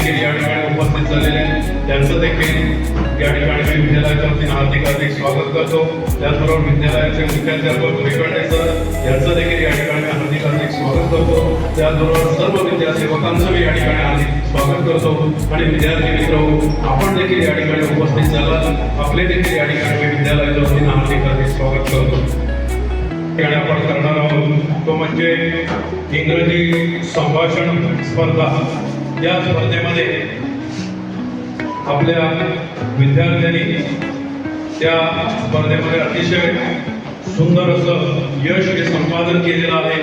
देखील या ठिकाणी उपस्थित झालेले आहेत, त्यांचं देखील या ठिकाणी मी विद्यालयाच्या वतीने हार्दिक स्वागत करतो। त्याचबरोबर विद्यालयाचे मुख्याध्यापक रेखंडे सर यांचं देखील या ठिकाणी हार्दिक स्वागत करतो। त्याचबरोबर सर्व विद्यासेवकांचं मी या ठिकाणी हार्दिक स्वागत करतो। आणि विद्यार्थी मित्र आपण देखील या ठिकाणी उपस्थित झालात, आपले देखील या ठिकाणी मी विद्यालयाच्या वतीने हार्दिक स्वागत करतो। आपण करणार आहोत तो म्हणजे इंग्रजी संभाषण स्पर्धा। या स्पर्धेमध्ये आपल्या विद्यार्थ्यांनी त्या स्पर्धेमध्ये अतिशय सुंदर असं यश हे संपादन केलेलं आहे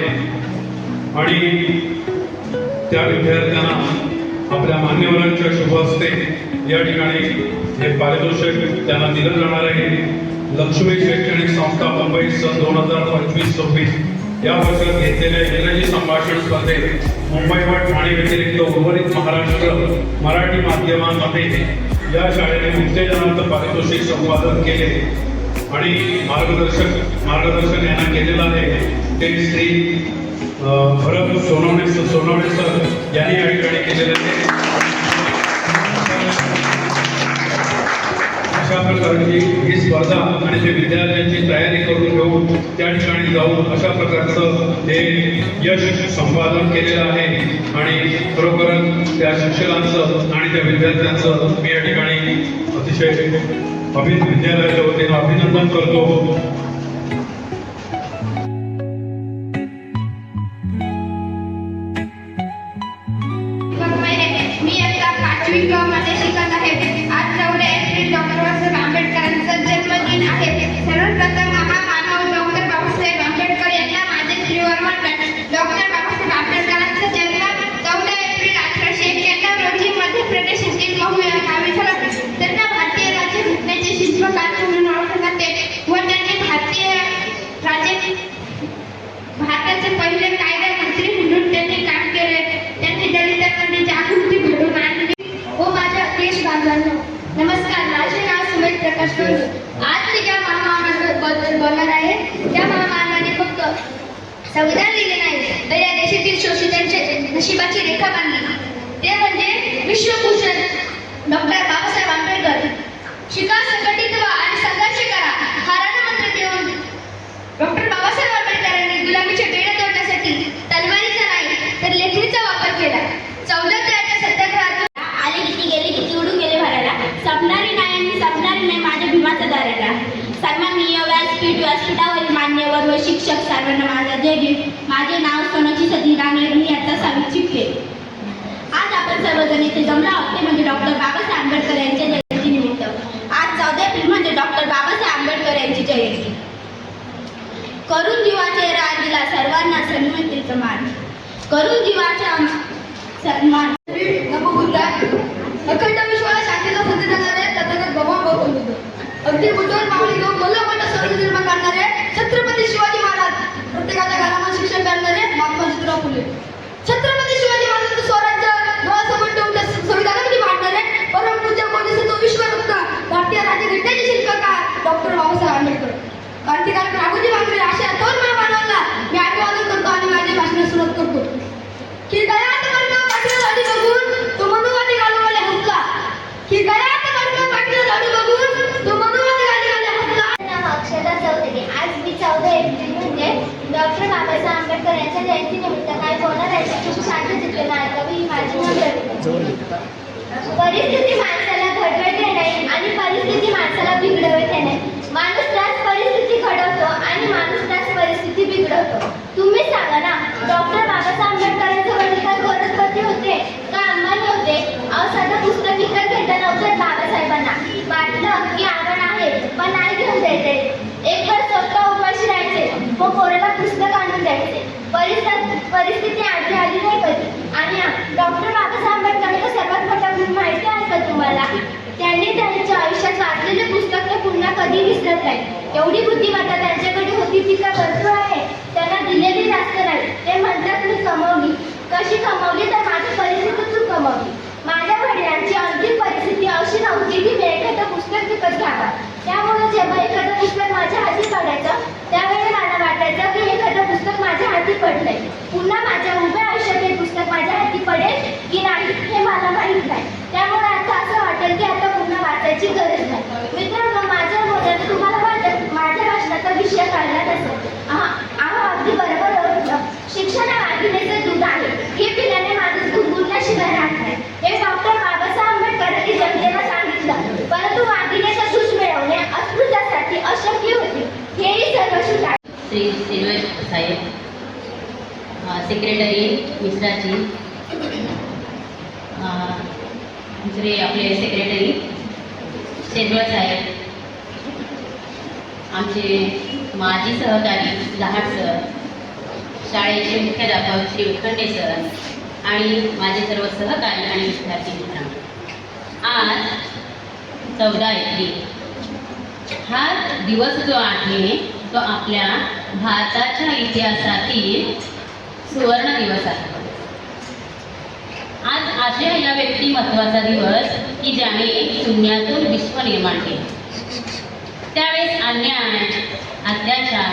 आणि त्या विद्यार्थ्यांना आपल्या मान्यवरांच्या शुभ हस्ते या ठिकाणी हे पारितोषिक त्यांना दिलं जाणार आहे। लक्ष्मी शैक्षणिक संस्था मुंबई सन 2025-26 या वर्षात घेतलेल्या इंग्रजी संभाषण स्पर्धेत मुंबई व ठाणे व्यतिरिक्त उर्वरित महाराष्ट्र मराठी माध्यमांमध्ये या शाळेने उत्तेजनार्थ पारितोषिक संपादन केले आणि मार्गदर्शन यांना केलेलं आहे ते श्री भरत सोनवणे सर यांनी या ठिकाणी केलेलं आहे। अशा प्रकारची ही स्पर्धा आणि ते विद्यार्थ्यांची तयारी करून घेऊन त्या ठिकाणी जाऊन अशा प्रकारचं हे यश संपादन केलेलं आहे आणि खरोखरच त्या शिक्षकांचं आणि त्या विद्यार्थ्यांचं मी या ठिकाणी अतिशय विद्यालयाच्या वतीनं अभिनंदन करतो। मी आता 5वी क मध्ये शिकत आहे। आज 14 एप्रिल डॉक्टर बाबासाहेब आंबेडकरांचा जन्मदिन आहे। सर्वप्रथम महामानव डॉक्टर बाबासाहेब आंबेडकर यांना माझे श्रीवरमान। डॉक्टर बाबासाहेब आंबेडकरांचा जन्म 14 एप्रिल 1891 रोजी मध्य प्रदेश येथील महू या गावी झाला। त्यांना भारतीय राज्यघटनेचे शिल्पकार म्हणून ओळखले जाते व त्यांनी भारताचे पहिले कायदा मंत्री म्हणून त्यांनी काम केले। त्यांनी दलितांमध्ये जागृती घडवून आणली व माझ्या देश बांधवांनो नमस्कार। माझे नाव सुमेध प्रकाश डोंगरे। आज मी ज्या महामानवाबद्दल बोलणार आहे त्या महामानवाने फक्त संविधान लिहिले नाही तर या देशातील शोषितांच्या नशिबाची रेखा बांधली, ते म्हणजे विश्वभूषण डॉक्टर बाबासाहेब आंबेडकर। शिका, संघटित व्हा आणि संघर्ष करा हा रणमंत्र देऊन डॉक्टर बाबासाहेब आंबेडकरांनी गुलामीचे बेडे तोडण्यासाठी तलवारीचा नाही तर लेखणीचा वापर केला। 14 सत्याग्रहातून आले किती गेले किती उडून गेले भरायला, संपणारी नाही माझ्या भीमाचा दाराला। सन्माननीय व्यासपीठावरील मान्यवर व शिक्षक सर्वांना माझा जय भीम। माझे नाव सोनाची सती रांगले, मी आता 7वीत शिकते। आज आपण सर्वजण इथे जमलो आहोत ते म्हणजे डॉक्टर बाबासाहेब आंबेडकर यांच्या जयंतीनिमित्त। आज 14 एप्रिल म्हणजे डॉक्टर बाबासाहेब आंबेडकर यांची जयंती। करून जीवाचे रान दिला सर्वांना सन्मानित मान, करून जीवाचा सन्मान नवबुद्धा अखंड विश्वाला शांतीचा संदेश देणारे तथागत भगवान गौतम बुद्ध, अगदी बुद्धवर मावळी घेऊन भलं सर्व निर्माण करणारे छत्रपती शिवाजी महाराज, प्रत्येकाच्या घरामध्ये शिक्षण करणारे महात्मा ज्योतिराव फुले, छत्रपती शिवाजी महाराजांचं स्वराज्य डोळ्यासमोर ठेवून त्या संविधानामध्ये मांडणारे परमपूज्य बोधिसत्व विश्वरत्न भारतीय राज्यघटनेचे शिल्पकार डॉक्टर बाबासाहेब आंबेडकर, क्रांतिकारक राघोजी भांगरे अशा दोन महामानवांना मी अभिवादन करतो आणि माझी भाषण सुरुवात करतो। की गयात वर्ग पाटील झाडी बघून तो मनुवादी गालवाले हसला, की गयात वर्ग पाटील झाडी बघून तो मनुवादी गालवाले हसला। नाव अक्षता चौधरी। आज मी 14 एप्रिल म्हणजे डॉक्टर बाबासाहेब आंबेडकर यांच्या जयंतीनिमित्त काय बोलणार आहे खूप शांत चित्र ऐकावी ही माझी नम्र परिस्थिती माणसाला घडवते नाही आणि परिस्थिती माणसाला बिघडवते नाही। माणूस त्याच परिस्थिती घडवतो आणि माणूस त्याच परिस्थिती बिघडवतो। तुम्ही सांगा ना, डॉक्टर बाबासाहेब आंबेडकरांचे वडील काय करोडपती होते का अंबानी होते? साधं पुस्तक विकत घेता नव्हतं बाबासाहेबांना, वाटलं की आवड आहे पण नाही घेऊन द्यायचे। एक तर स्वतः उपाशी राहायचे व पोराला पुस्तक आणून द्यायचे। परिस्थिती आधी आली नाही कधी। आणि डॉक्टर बाबासाहेब आंबेडकरांचा सर्वात मोठा गुण माहिती आहे का तुम्हाला? त्यांनी त्यांच्या आयुष्यात वाचलेले पुस्तक ते पुन्हा कधी विसरत नाही। एवढी बुद्धिमत्ता त्यांच्याकडे होती ती का भरपूर आहे, त्यांना दिलेली जास्त नाही। ते म्हणतात मी कमवली, कशी कमवली तर माझी परिस्थिती तू कमवली। माझ्या वडिलांची अंतिम परिस्थिती अशी नव्हती की मी एखादं पुस्तक विकत घ्यावा, त्यामुळे जेव्हा एखादं पुस्तक माझ्या हाती पडायचं त्यावेळी मला वाटायचं की एखादं पुस्तक माझ्या हाती पडलंय, पुन्हा माझ्या उभ्या आयुष्यात हे पुस्तक माझ्या हाती पडेल की नाही हे मला माहीत नाही. त्यामुळे आता असं वाटेल की आता पुन्हा वाचायची गरज नाही. मित्रांनो, माझ्या बोलण्यात तुम्हाला माझ्या भाषणाचा विषय कळला नसेल. अगदी बरोबर ओळखलं. शिक्षण हे वाघिणीचे दूध आहे. हे पिल्याने माणूस गुणगुणल्याशिवाय राहत नाही. हे डॉक्टर बाबासाहेब आंबेडकर यांनी जनतेला सांगितलं. परंतु वाघिणीचा दूध मिळवणे अस्पृश्यासाठी अशक्य होते. हेही सर्वश्रुत आहे. श्री सिल्वर साहेब, सेक्रेटरी मिश्राजी, दुसरे आपले सेक्रेटरी शेजवळ साहेब, आमचे माजी सहकारी लहाट सर, शाळेचे मुख्याध्यापक श्री उखंडे सर आणि माझे सर्व सहकारी आणि विद्यार्थी मित्रांनो, आज 14 एप्रिल हा दिवस जो आहे तो आपल्या भारताच्या इतिहासातील सुवर्ण दिवस आहे. आज आशय या व्यक्तिमत्वाचा दिवस की ज्याने शून्यातून विश्व निर्माण केले. त्यावेळेस अन्याय, अत्याचार,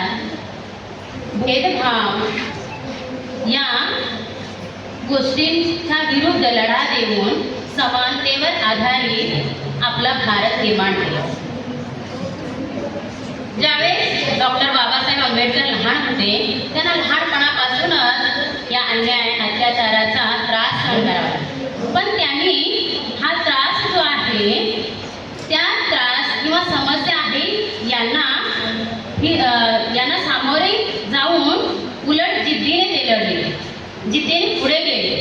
भेदभाव या गोष्टींच्या विरुद्ध लढा देऊन समानतेवर आधारित आपला भारत निर्माण केला. ज्यावेळेस डॉक्टर बाबासाहेब आंबेडकर लहान होते, त्यांना लहानपणापासूनच या अन्याय अत्याचाराचा त्रास सहन करावा लागला. पण त्यांनी हा त्रास जो आहे, त्या त्रास किंवा समस्या आहे यांना सामोरे जाऊन उलट जिद्दीने ते लढले, जिद्दीने पुढे गेले.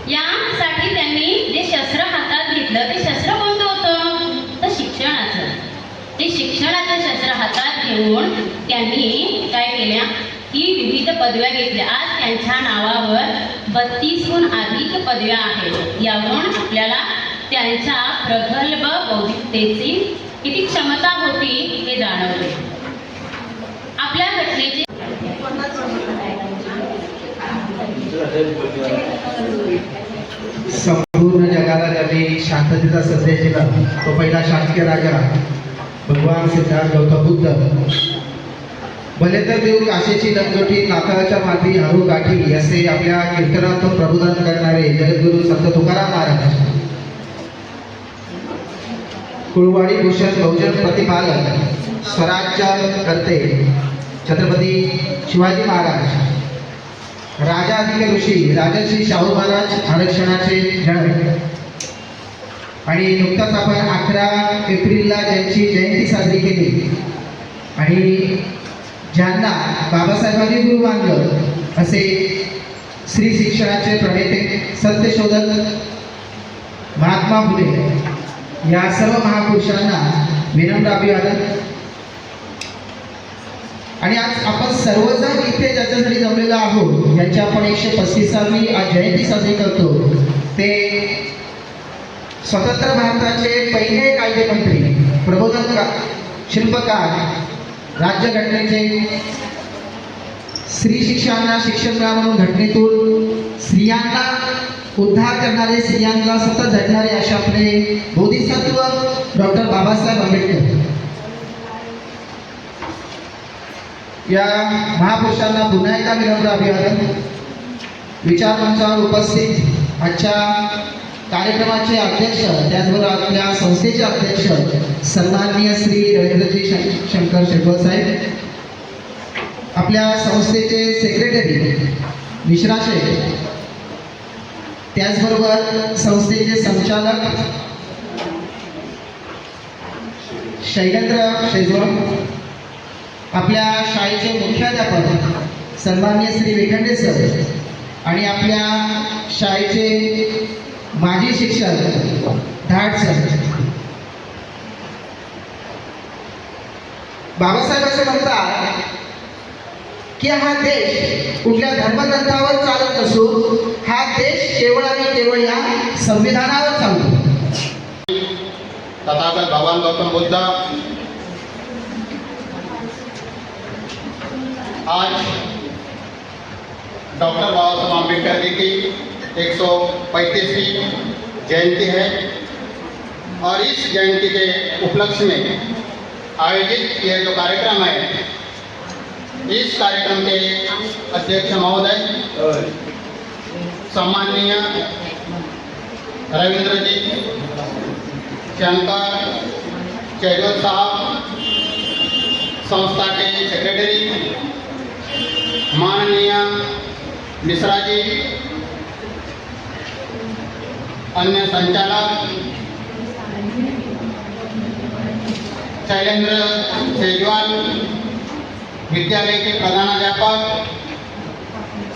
यासाठी त्यांनी जे शस्त्र हातात घेतलं ते शस्त्र कोणतं होतं, तर शिक्षणाचं. ते शिक्षणाचं शस्त्र हातात घेऊन त्यांनी काय केल्या की विविध पदव्या घेतल्या. आज त्यांच्या नावावर 32हून अधिक पदव्या आहेत. यावरून आपल्याला त्यांच्या प्रगल्भ बौद्धिकतेची किती क्षमता होती हे जाणवले. आपल्या घटनेचे संपूर्ण जगाला ज्यांनी शांततेचा संदेश दिला तो पहिला शासकीय राजा भगवान सिद्धार्थ गौतम बुद्ध. भले तर देऊ काशीची लंगोटी, नाताळच्या माती हरू गाठी असे आपल्या कीर्तनातून प्रबोधन करणारे जगद्गुरू संत तुकाराम महाराज, कुळवाडी भूषण बहुजन प्रतिपालक, स्वराज्य करते छत्रपती शिवाजी महाराज, राजाधिक ऋषी राजर्षी शाहू महाराज आरक्षणाचे जनक. आणि नुकताच आपण 11 एप्रिलला ज्यांची जयंती साजरी केली आणि ज्यांना बाबासाहेबांनी गुरु मानलं असे स्त्री शिक्षणाचे प्रणेते, सत्यशोधक महात्मा फुले या सर्व महापुरुषांना विनम्र अभिवादन. आणि आज आपण सर्वजण इथे ज्याच्यासाठी जमलेलो आहोत, यांची आपण 135वी आज जयंती साजरी करतो. ते स्वतंत्र भारताचे पहिले कायदेमंत्री, प्रबोधनकार, शिल्पकार, राज्यघटनेचे, स्त्री शिक्षणाला शिक्षण मिळावं म्हणून घटनेतून स्त्रियांना उद्धार करणारे, स्त्रियांना सतत झटणारे असे आपले बोधिसत्व डॉक्टर बाबासाहेब आंबेडकर. या महापुरुषांना पुन्हा एकदा विनम्र अभिवादन. विचार मंचावर उपस्थित आजच्या कार्यक्रमाचे अध्यक्ष, त्याचबरोबर आपल्या संस्थेचे अध्यक्ष सन्माननीय श्री रवींद्रजी शंकर शेजवळ साहेब, आपल्या संस्थेचे सेक्रेटरी मिश्रा साहेब, त्याचबरोबर संस्थेचे संचालक शैलेंद्र शेजवळ, आपल्या शाळेचे मुख्याध्यापक सन्माननीय श्री वेखंडे सर आणि आपल्या शाळेचे माजी शिक्षक धाट सर. बाबासाहेब असे म्हणतात की हा देश कुठल्या धर्मग्रंथावर चालत नसून हा देश केवळ आणि केवळ या संविधानावर चालतो. तथागत भगवान गौतम बुद्ध आज डॉक्टर बाबा साहब आम्बेडकर जी की 135वीं जयंती है और इस जयंती के उपलक्ष्य में आयोजित यह जो कार्यक्रम है, इस कार्यक्रम के अध्यक्ष महोदय, सम्माननीय रविंद्रजी, शंकर चैगल साहब, संस्था के सेक्रेटरी माननीय मिश्रा जी, अन्य संचालक शैलेंद्र सेजवाल, विद्यालय के प्रधानाध्यापक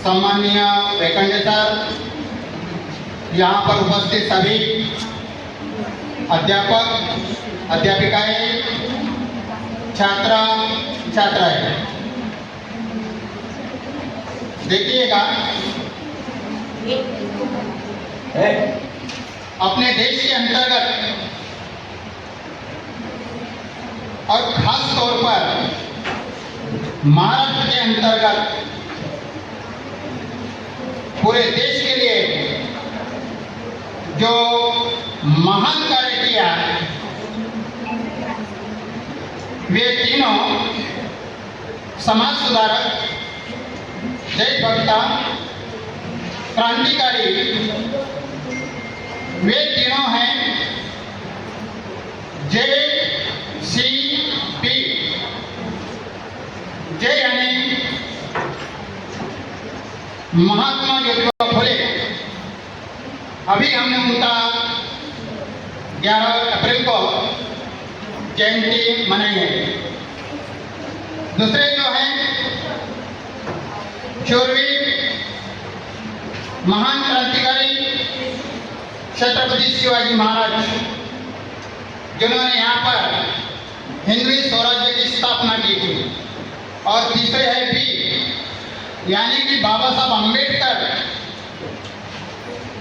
सम्माननीय वेकंडे सर, यहाँ पर उपस्थित सभी अध्यापक अध्यापिकाएं, छात्रा छात्राएं, देखिएगा अपने देश के अंतर्गत और खास तौर पर महाराष्ट्र के अंतर्गत पूरे देश के लिए जो महान कार्य किया, वे तीनों समाज सुधारक, देशभक्ता, क्रांतिकारी, वे तीनों हैं JCP। जे यानी महात्मा ज्योतिबा फुले। अभी हमने उनका 11 अप्रैल को जयंती मनाई है। दूसरे जो हैं शूरवीर महान क्रांतिकारी छत्रपति शिवाजी महाराज, जिन्होंने यहाँ पर हिंदवी स्वराज्य की स्थापना की थी। और तीसरे है बी, यानी कि बाबा साहब अम्बेडकर,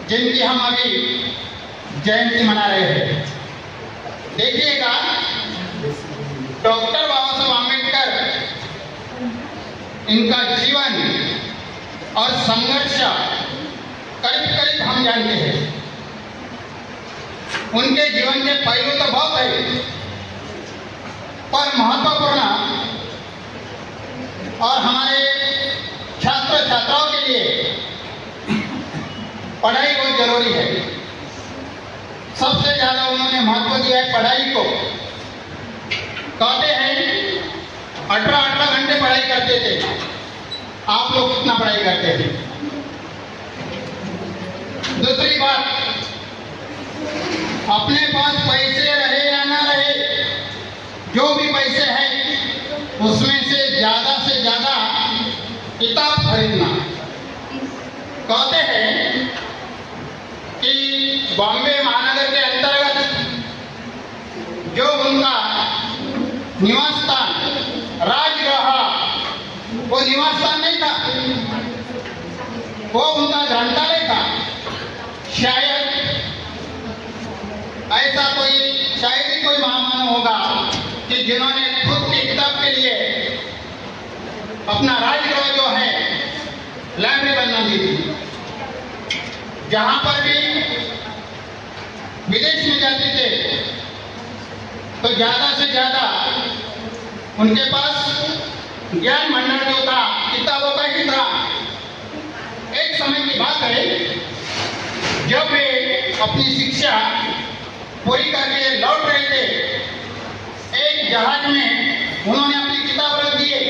जिनकी हम अभी जयंती मना रहे हैं। देखिएगा, डॉक्टर बाबा साहब अम्बेडकर, इनका जीवन और संघर्ष करीब करीब हम जानते हैं। उनके जीवन के पहलू तो बहुत है, पर महत्वपूर्ण और हमारे छात्र छात्राओं के लिए पढ़ाई बहुत जरूरी है। सबसे ज्यादा उन्होंने महत्व दिया है पढ़ाई को। कहते हैं 18 घंटे पढ़ाई करते थे, आप लोग कितना पढ़ाई करते थे? दूसरी बात, अपने पास पैसे रहे या ना रहे, जो भी पैसे हैं उसमें से ज्यादा किताब खरीदना। कहते हैं कि बॉम्बे महानगर के अंतर्गत जो उनका निवास स्थान राजगृह, वो निवास स्थान नहीं था, वो उनका ग्रंथालय था। शायद ऐसा शायद ही कोई महामानव होगा कि जिन्होंने खुद की किताब के लिए अपना राजगृह जो है लाइब्रेरी बनना दी थी। जहां पर भी विदेश में जाते थे तो ज्यादा से ज्यादा उनके पास ज्ञान भंडार जो था किताबों का ही था। एक समय की बात है, जब वे अपनी शिक्षा पूरी करके लौट रहे थे, एक जहाज में उन्होंने अपनी किताब रख दिए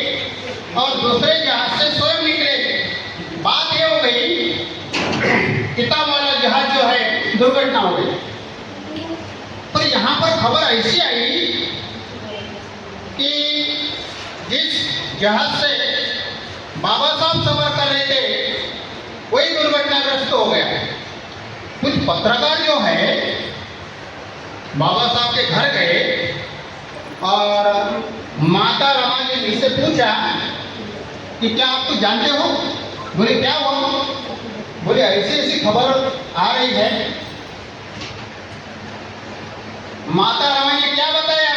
और दूसरे जहाज से स्वयं निकले। बात यह हो गई, किताब वाला जहाज जो है दुर्घटना हो गई। तो यहाँ पर खबर ऐसी आई कि जिस जहाज से बाबा साहब सफर कर रहे थे वही दुर्घटनाग्रस्त हो गया। कुछ पत्रकार जो है बाबा साहब के घर गए और माता रमा जी से पूछा कि क्या आप तो जानते हो? बोले क्या हुआ? बोले ऐसी ऐसी खबर आ रही है। माता रमा ने क्या बताया?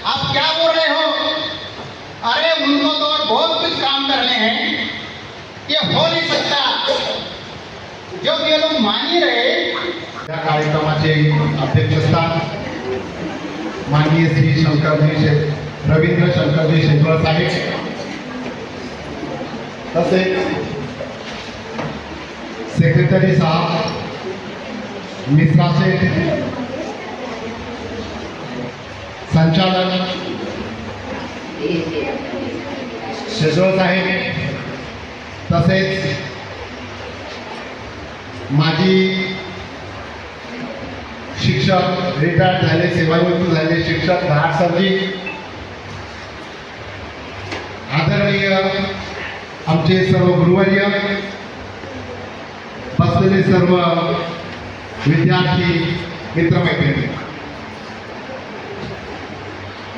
आप क्या बोल रहे हो? अरे उनको तो और बहुत कुछ काम करने हैं, ये हो नहीं सकता। जब ये लोग मान ही रहे। या कार्यक्रमाचे अध्यक्षस्थान माननीय श्री शंकरजी रवींद्र शंकरजी शेजवळ साहेब, तसेच सेक्रेटरी साहब मिश्रा शेठ, संचालक शेजवळ साहेब, तसेच माजी शिक्षक, रिटायर्ड झाले, सेवानिवृत्त झाले शिक्षक धाड सरजी, आदरणीय आमचे सर्व गुरुवर्य, बसलेले सर्व विद्यार्थी मित्रमैत्रिणी,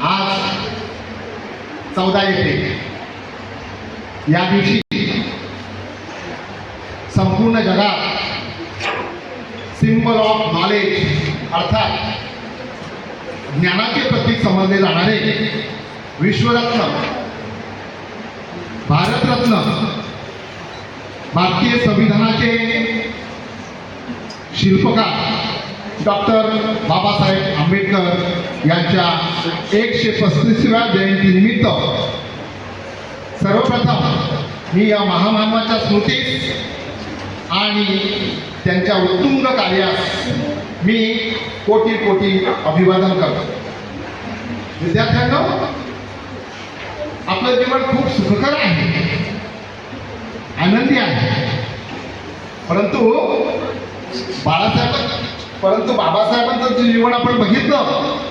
आज 14 एप्रिल या दिवशी संपूर्ण जगात सिम्बल ऑफ नॉलेज अर्थात ज्ञानाचे प्रतीक समजले जाणारे विश्वरत्न, भारतरत्न, भारतीय संविधानाचे शिल्पकार डॉक्टर बाबासाहेब आंबेडकर यांच्या 135व्या जयंतीनिमित्त सर्वप्रथम मी या महामानवाच्या स्मृतीस आणि त्यांच्या उत्तुंग कार्यास मी कोटी कोटी अभिवादन करतो. विद्यार्थ्यांनो, आपलं जीवन खूप सुखकर आहे, आनंदी आहे, परंतु बाबासाहेबांचं जे जीवन आपण बघितलं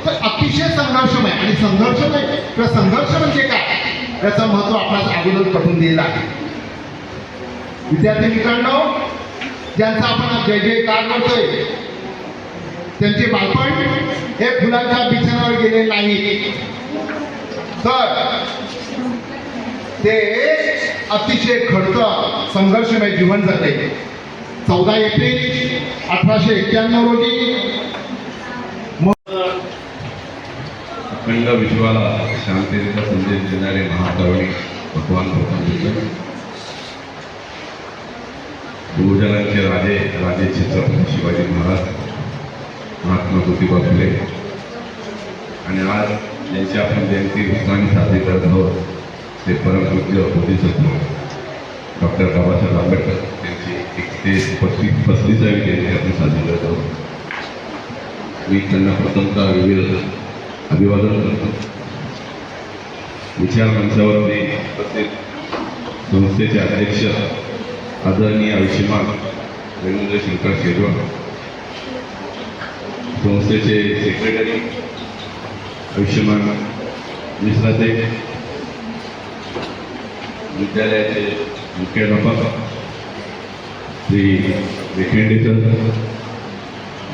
तर अतिशय संघर्षमय, आणि संघर्षमय किंवा संघर्ष म्हणजे काय याचं महत्त्व आपल्याला अगोदर पटवून दिलेलं आहे. विद्यार्थी मित्रांनो, ज्यांचा आपण जय जयकार करतोय त्यांचे बालपण हे फुलांच्या बिछाण्यावर गेले नाही, तर ते अतिशय खडतर संघर्षमय जीवन जगले. 14 एप्रिल 1891 रोजी अखंड विश्वाला शांततेचा संदेश देणारे महाकवी भगवान गौतम बुद्ध, बहुजनांचे राजे छत्रपती शिवाजी महाराज, महात्मा ज्योतिबा फुले, आणि आज ज्यांची आपण जयंती उत्साहाने साजरी करत आहोत ते परमपूज्य बोधिसत्व डॉक्टर बाबासाहेब आंबेडकर यांची 135वी जयंती आपण साजरी करत आहोत. मी त्यांना प्रथमतः विविध अभिवादन करतो. विचार मंचावरती उपस्थित संस्थेचे अध्यक्ष आदरणीय आयुष्यमान रवींद्र शंकर शेजवळ, संस्थेचे सेक्रेटरी आयुष्यमान मिश्रा शेठ, विद्यालयाचे मुख्याध्यापक श्री वेखेंडे सर,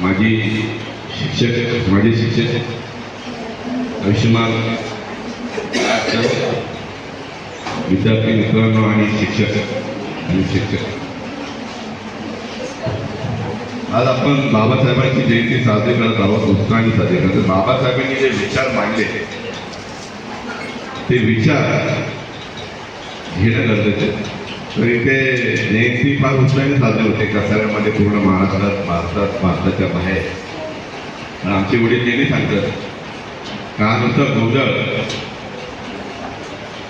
माजी शिक्षक आयुष्यमान विद्यार्थी मित्रांनो आणि शिक्षक, आज आपण बाबासाहेबांची जयंती साजरी करत आहोत, उत्साहाने साजरी करतो. बाबासाहेबांनी जे विचार मांडले ते विचार घेणं गरजेचं आहे. तर इथे जयंती फार उत्साहाने साजरे होते कसाऱ्यामध्ये, पूर्ण महाराष्ट्रात, भारताच्या बाहेर. आणि आमचे वडील नेहमी सांगतात का नुसतं गोंधळ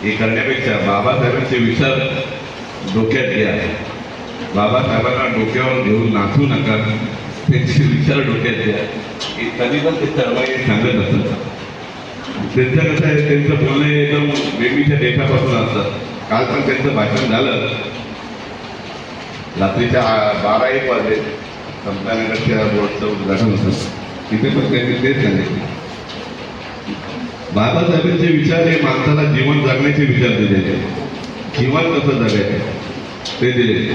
हे करण्यापेक्षा बाबासाहेबांचे विचार डोक्यात घ्या. बाबासाहेबांना डोक्यावर घेऊन नाचू नका, त्यांचे विचार डोक्यात घ्या. की कधी पण ते सर्वांनी सांगत असतात. त्यांचं कसं आहे, त्यांचं बोलणं एकदम वेगळीच्या देशापासून असतं. काल पण त्यांचं भाषण झालं, रात्रीच्या 12-1 वाजले समतानगरच्या बोर्डचं उद्घाटन होतं, तिथे पण त्यांनी तेच सांगितले. बाबासाहेबांचे विचार हे माणसाला जीवन जगण्याचे विचार दिलेले, जीवन कसं जगायचं ते दिले.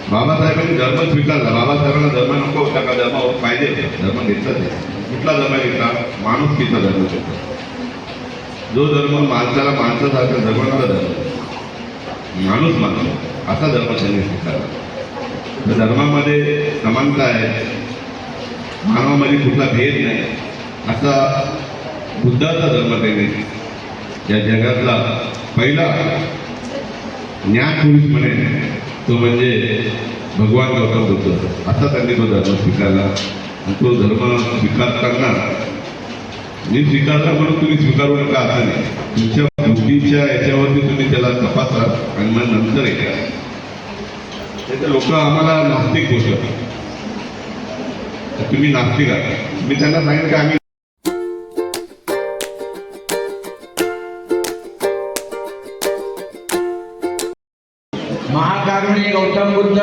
बाबासाहेबांनी धर्म स्वीकारला. बाबासाहेबांना धर्म नको होता का? धर्म पाहिजे, धर्म घेतला. ते कुठला धर्म घेतला? माणुसकीचा धर्म घेतला. जो धर्म माणसाला माणसासारखा जगवणारा धर्म, माणूस असा धर्म त्यांनी स्वीकारला. तर धर्मामध्ये समानता आहे, मानवामध्ये कुठला भेद नाही, असा बुद्धाचा धर्म त्यांनी या जगातला पहिला ज्ञान पुरुष म्हणे तो म्हणजे भगवान गौतम बुद्ध. असा त्यांनी तो धर्म स्वीकारला. आणि तो धर्म स्वीकारताना मी स्वीकारला म्हणून तुम्ही स्वीकारू नका असं नाही. तुमच्या बुद्धीच्या याच्यावरती तुम्ही त्याला तपासा आणि मग नंतर येतात. त्याचे लोक आम्हाला नास्तिक बोलतात. तुम्ही नास्तिक आहात. मी त्यांना सांगितलं की आम्ही महाकारुणी गौतम बुद्ध,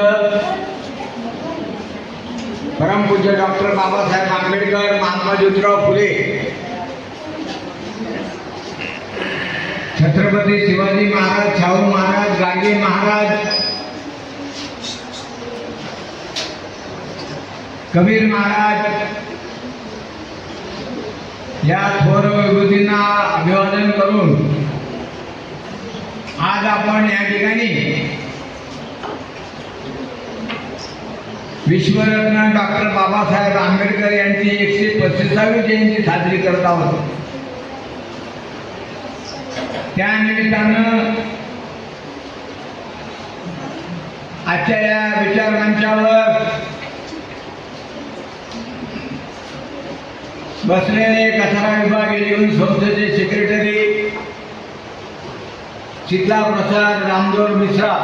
परमपूज्य डॉक्टर बाबासाहेब आंबेडकर, महात्मा ज्योतिराव फुले, छत्रपती शिवाजी महाराज, शाहू महाराज, गाडगे महाराज, कबीर महाराज या थोर विभूतींना अभिवादन करून आज आपण या ठिकाणी विश्वरत्न डॉक्टर बाबासाहेब आंबेडकर यांची 135वी जयंती साजरी करत आहोत. त्यानिमित्तानं आजच्या या विचार मंचावर बसलेले कचरा विभाग येऊन संस्थेचे सेक्रेटरी शीतला प्रसाद रामजोर मिश्रा,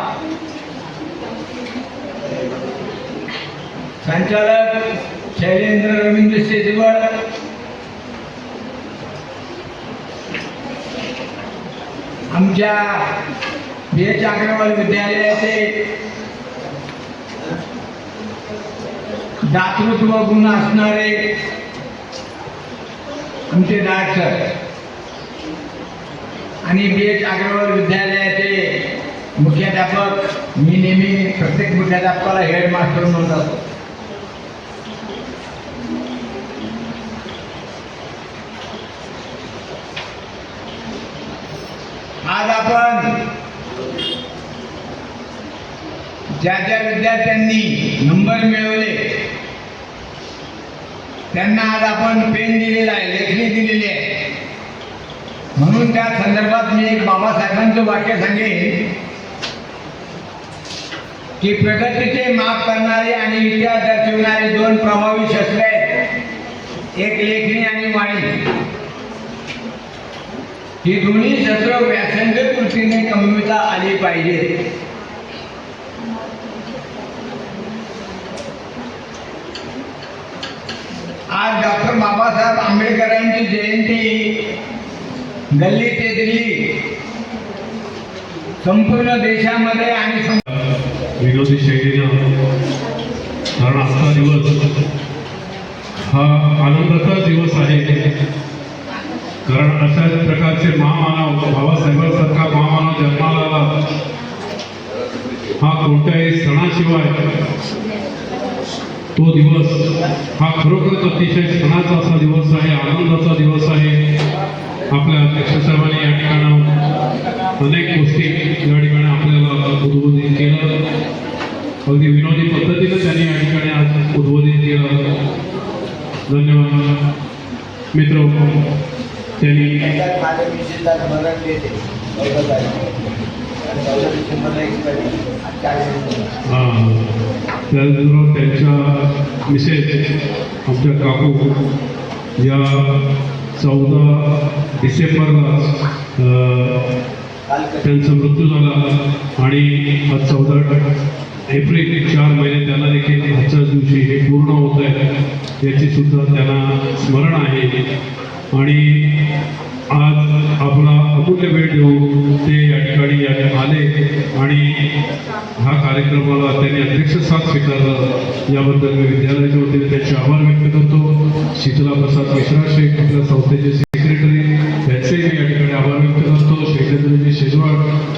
संचालक शैलेंद्र रवींद्र शेजवळ, आमच्या BH अग्रवाल विद्यालयाचे दातृत्व गुण असणारे आमचे डाट सर आणि BH अग्रवाल विद्यालयाचे मुख्याध्यापक, मी नेहमी प्रत्येक मुख्याध्यापकाला हेडमास्टर म्हणत असतो. आज आपण ज्या ज्या विद्यार्थ्यांनी नंबर मिळवले त्यांना आज आपण पेन दिलेला आहे, लेखणी दिलेली आहे. म्हणून त्या संदर्भात मी एक बाबासाहेबांचं वाक्य सांगेन की प्रगतीचे माप करणारे आणि इतिहास दर्शविणारे 2 प्रभावी शस्त्रे आहेत, एक लेखणी आणि वाणी. ही दोन्ही शस्त्र व्यासंगत वृत्तीने कमविता आली पाहिजे. आज डॉक्टर बाबासाहेब आंबेडकरांची जयंती गल्ली ते दिल्ली संपूर्ण देशामध्ये आणि विनोदी शैलीनं, कारण आजचा दिवस हा आनंदाचा दिवस आहे. कारण अशा प्रकारचे महामानव, बाबासाहेबांसारखा महामानव जन्माला आला हा कोणत्याही सणाशिवाय तो दिवस हा खरोखरच अतिशय सणाचा असा दिवस आहे, आनंदाचा दिवस आहे. आपल्या अध्यक्ष साहेबांनी या ठिकाणी अनेक गोष्टी या ठिकाणी आपल्याला उद्बोधित केलं. अगदी विनोदी पद्धतीनं त्यांनी या ठिकाणी आज उद्बोधित केलं. धन्यवाद मित्र. त्यांनी त्याचबरोबर त्यांच्या मिसेस आमच्या काकू या 14 डिसेंबरला त्यांचा मृत्यू झाला आणि आज 14 एप्रिल 4 महिने त्यांना देखील आजच्याच दिवशी हे पूर्ण होत आहे याची सुद्धा त्यांना स्मरण आहे. आणि आज आपला अमूल्य वेळ देऊन ते या ठिकाणी आले आणि हा कार्यक्रमाला त्यांनी अध्यक्षस्थान स्वीकारलं. याबद्दल मी विद्यालयाच्या वतीने त्यांचे आभार व्यक्त करतो. शीतला प्रसाद मिश्रा शेख आपल्या संस्थेचे सेक्रेटरी त्यांचे मी या ठिकाणी आभार व्यक्त करतो. शैलेंद्रजी शेजवळ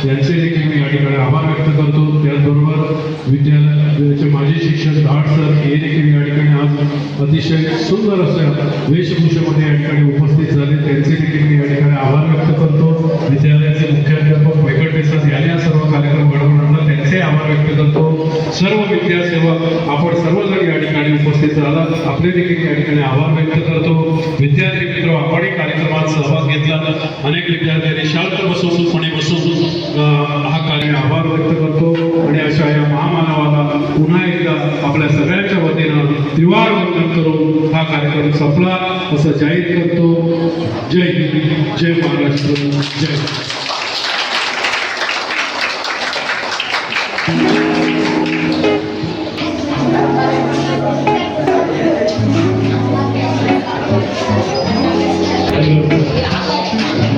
यांचे देखील मी या ठिकाणी आभार व्यक्त करतो. त्याचबरोबर विद्यालयाचे माजी शिक्षक धाड सर हे देखील या ठिकाणी आज अतिशय सुंदर असं वेशभूषेमध्ये या ठिकाणी उपस्थित झाले, त्यांचे देखील मी या ठिकाणी आभार व्यक्त करतो. विद्यालयाचे मुख्याध्यापक वेंकट सर यांनी हा सर्व कार्यक्रम घडवून आणला, त्यांचे आभार व्यक्त करतो. सर्व विद्यासेवक आपण सर्वजण या ठिकाणी उपस्थित झालात, आपले देखील या ठिकाणी आभार व्यक्त करतो. विद्यार्थी मित्र आपणही कार्यक्रमात सहभाग घेतला. अनेक विद्यार्थ्यांनी शांत बसून हा कार्य आभार व्यक्त करतो आणि अशा या महामानवाला पुन्हा एकदा आपल्या सगळ्यांच्या वतीनं त्रिवार वंदन करून हा कार्यक्रम संपला असं जाहीर करतो. जय हिंद, जय महाराष्ट्र, जय. धन्यवाद